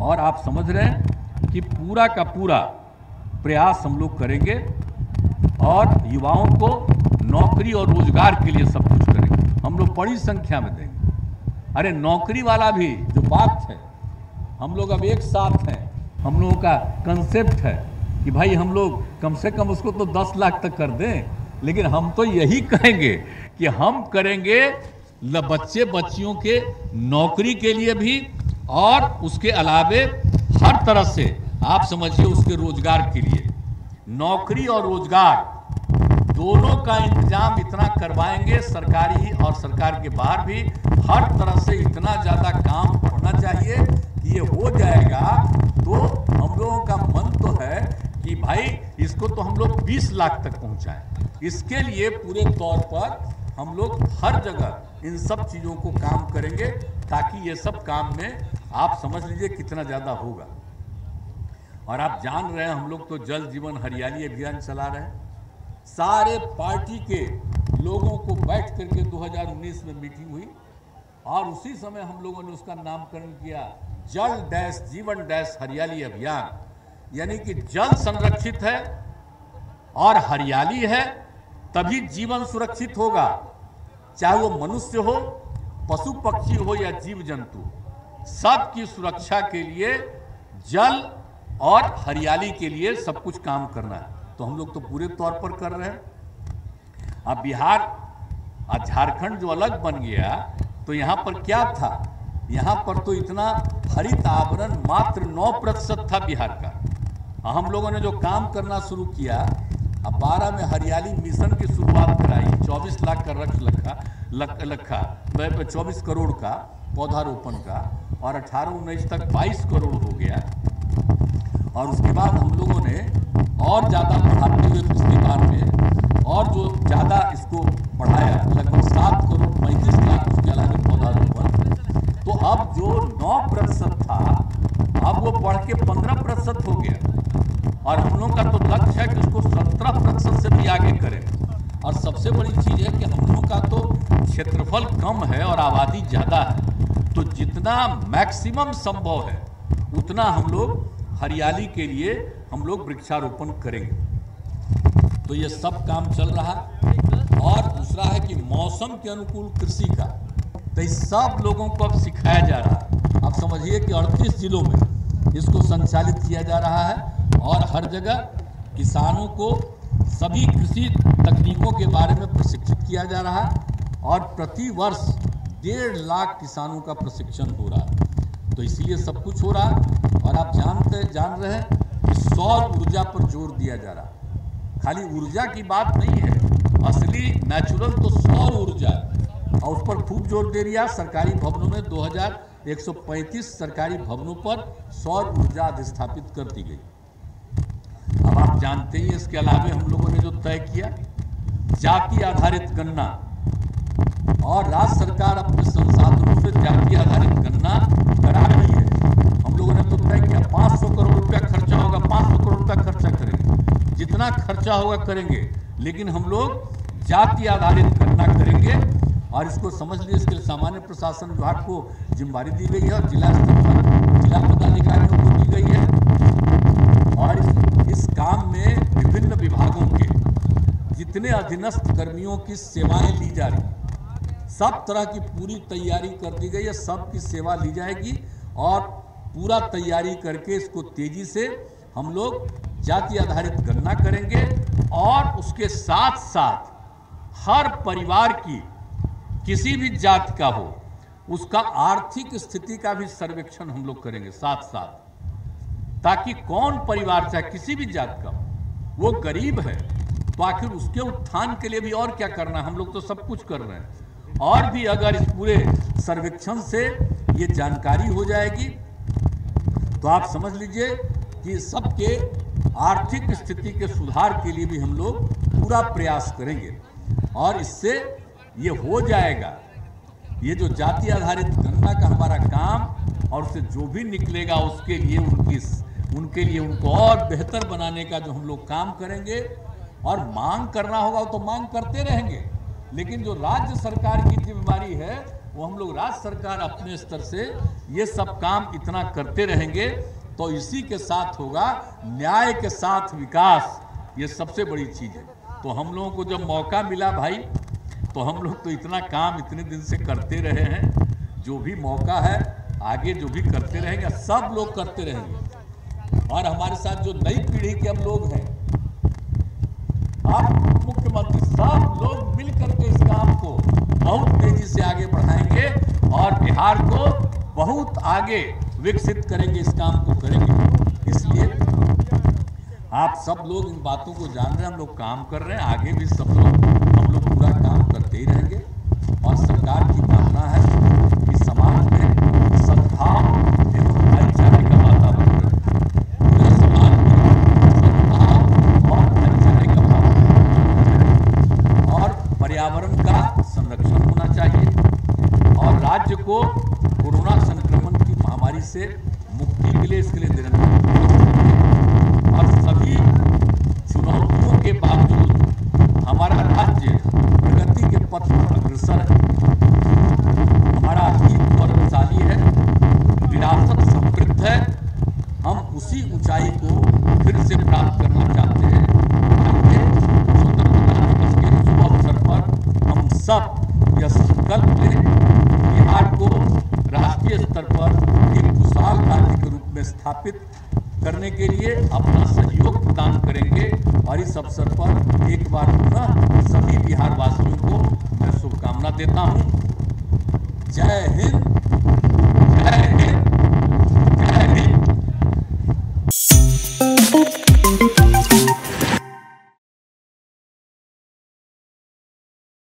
और आप समझ रहे हैं कि पूरा का पूरा प्रयास हम लोग करेंगे और युवाओं को नौकरी और रोजगार के लिए सब कुछ करेंगे। हम लोग बड़ी संख्या में देंगे। अरे नौकरी वाला भी जो बात है, हम लोग अब एक साथ हैं। हम लोगों का कंसेप्ट है कि भाई हम लोग कम से कम उसको तो 10 लाख तक कर दें, लेकिन हम तो यही कहेंगे कि हम करेंगे बच्चे बच्चियों के नौकरी के लिए भी और उसके अलावे हर तरह से आप समझिए उसके रोजगार के लिए। नौकरी और रोजगार दोनों का इंतजाम इतना करवाएंगे, सरकारी और सरकार के बाहर भी हर तरह से इतना ज़्यादा काम होना चाहिए कि ये हो जाएगा। तो हम लोगों का मन तो है कि भाई इसको तो हम लोग 20 लाख तक पहुंचाएं। इसके लिए पूरे तौर पर हम लोग हर जगह इन सब चीज़ों को काम करेंगे ताकि ये सब काम में आप समझ लीजिए कितना ज़्यादा होगा। और आप जान रहे हैं हम लोग तो जल जीवन हरियाली अभियान चला रहे हैं। सारे पार्टी के लोगों को बैठ करके 2019 में मीटिंग हुई और उसी समय हम लोगों ने उसका नामकरण किया जल डैश जीवन डैश हरियाली अभियान। यानी कि जल संरक्षित है और हरियाली है तभी जीवन सुरक्षित होगा, चाहे वो मनुष्य हो, पशु पक्षी हो या जीव जंतु। सबकी सुरक्षा के लिए जल और हरियाली के लिए सब कुछ काम करना है। तो हम लोग तो पूरे तौर पर कर रहे हैं। अब बिहार और झारखंड जो अलग बन गया तो यहाँ पर क्या था, यहाँ पर तो इतना हरित आवरण मात्र 9% था बिहार का। हम लोगों ने जो काम करना शुरू किया, अब 12 में हरियाली मिशन की शुरुआत कराई, 24 लाख का रखा 24 करोड़ का पौधारोपण का, और 18-19 तक 22 करोड़ हो गया। और उसके बाद हम लोगों ने और ज़्यादा बढ़ाते हुए पिछली बार में और जो ज़्यादा इसको बढ़ाया, लगभग 7 करोड़ 35 लाख उसके अलावा पौधारोपण। तो अब जो 9% था अब वो बढ़ के 15% हो गया और हम लोग का तो लक्ष्य है कि उसको 17% से भी आगे करें। और सबसे बड़ी चीज़ है कि हम लोग का तो क्षेत्रफल कम है और आबादी ज़्यादा है, तो जितना मैक्सिमम संभव है उतना हम लोग हरियाली के लिए हम लोग वृक्षारोपण करेंगे। तो ये सब काम चल रहा। और दूसरा है कि मौसम के अनुकूल कृषि का, तो इस सब लोगों को अब सिखाया जा रहा है। आप समझिए कि 38 जिलों में इसको संचालित किया जा रहा है और हर जगह किसानों को सभी कृषि तकनीकों के बारे में प्रशिक्षित किया जा रहा है और प्रति वर्ष 1.5 लाख किसानों का प्रशिक्षण हो रहा है। तो इसीलिए सब कुछ हो रहा है। और आप जान रहे हैं कि सौर ऊर्जा पर जोर दिया जा रहा है। खाली ऊर्जा की बात नहीं है, असली नेचुरल तो सौर ऊर्जा है और उस पर खूब जोर दे दिया। सरकारी भवनों में 2135 सरकारी भवनों पर सौर ऊर्जा अधिस्थापित कर दी गई। अब आप जानते ही इसके अलावा हम लोगों ने जो तय किया जाति आधारित गणना, और राज्य सरकार अपने संसाधनों से जाति आधारित गणना करा रही है। हम लोगों ने तो तय किया 500 करोड़ रुपया खर्चा होगा, 500 करोड़ रुपया खर्चा करेंगे, जितना खर्चा होगा करेंगे, लेकिन हम लोग जाति आधारित गणना करेंगे। और इसको समझ लीजिए, इसके लिए सामान्य प्रशासन विभाग को जिम्मेदारी दी गई है और जिला स्तर पर जिला पदाधिकारियों को दी गई है। और इस काम में विभिन्न विभागों के जितने अधीनस्थ कर्मियों की सेवाएं ली जा रही, सब तरह की पूरी तैयारी कर दी गई है। सबकी सेवा ली जाएगी और पूरा तैयारी करके इसको तेजी से हम लोग जाति आधारित गणना करेंगे। और उसके साथ साथ हर परिवार की, किसी भी जाति का हो, उसका आर्थिक स्थिति का भी सर्वेक्षण हम लोग करेंगे साथ साथ, ताकि कौन परिवार चाहे किसी भी जाति का हो, वो गरीब है तो आखिर उसके उत्थान के लिए भी और क्या करना है। हम लोग तो सब कुछ कर रहे हैं। और भी अगर इस पूरे सर्वेक्षण से ये जानकारी हो जाएगी तो आप समझ लीजिए कि सबके आर्थिक स्थिति के सुधार के लिए भी हम लोग पूरा प्रयास करेंगे। और इससे ये हो जाएगा, ये जो जाति आधारित गणना का हमारा काम, और उससे जो भी निकलेगा उसके लिए उनके लिए उनको और बेहतर बनाने का जो हम लोग काम करेंगे। और मांग करना होगा तो मांग करते रहेंगे, लेकिन जो राज्य सरकार की जिम्मेदारी है वो हम लोग राज्य सरकार अपने स्तर से ये सब काम इतना करते रहेंगे तो इसी के साथ होगा न्याय के साथ विकास। ये सबसे बड़ी चीज है। तो हम लोगों को जब मौका मिला भाई, तो हम लोग तो इतना काम इतने दिन से करते रहे हैं। जो भी मौका है आगे जो भी करते रहेंगे, सब लोग करते रहेंगे। और हमारे साथ जो नई पीढ़ी के हम लोग हैं, आप मुख्यमंत्री सब लोग मिल करके इस काम को बहुत तेजी से आगे बढ़ाएंगे और बिहार को बहुत आगे विकसित करेंगे, इस काम को करेंगे। इसलिए आप सब लोग इन बातों को जान रहे हैं, हम लोग काम कर रहे हैं, आगे भी सब लोग हम लोग पूरा काम करते ही रहेंगे। और सरकार की कामना है कि समाज में सद्भाव एवं भाईचारे का वातावरण रहे, पूरे समाज में सद्भाव और भाईचारे का वातावरण और पर्यावरण का संरक्षण होना चाहिए। और राज्य को कोरोना संक्रमण की महामारी से मुक्ति के लिए इसके लिए निरंतर और सभी चुनौतियों के बावजूद हमारा राज्य प्रगति के पथ पर अग्रसर है। हमारा अतीत गौरवशाली है, विरासत समृद्ध है। हम उसी ऊंचाई को फिर से प्राप्त करना चाहते हैं। स्वतंत्रता दिवस के शुभ अवसर पर हम सब यह संकल्प लें, बिहार को राष्ट्रीय स्तर पर एक खुशहाल राज्य के रूप में स्थापित करने के लिए अपना सहयोग प्रदान करेंगे। और इस अवसर पर एक बार पुनः सभी बिहार वासियों को मैं शुभकामना देता हूं। जय हिंद, जय हिंद।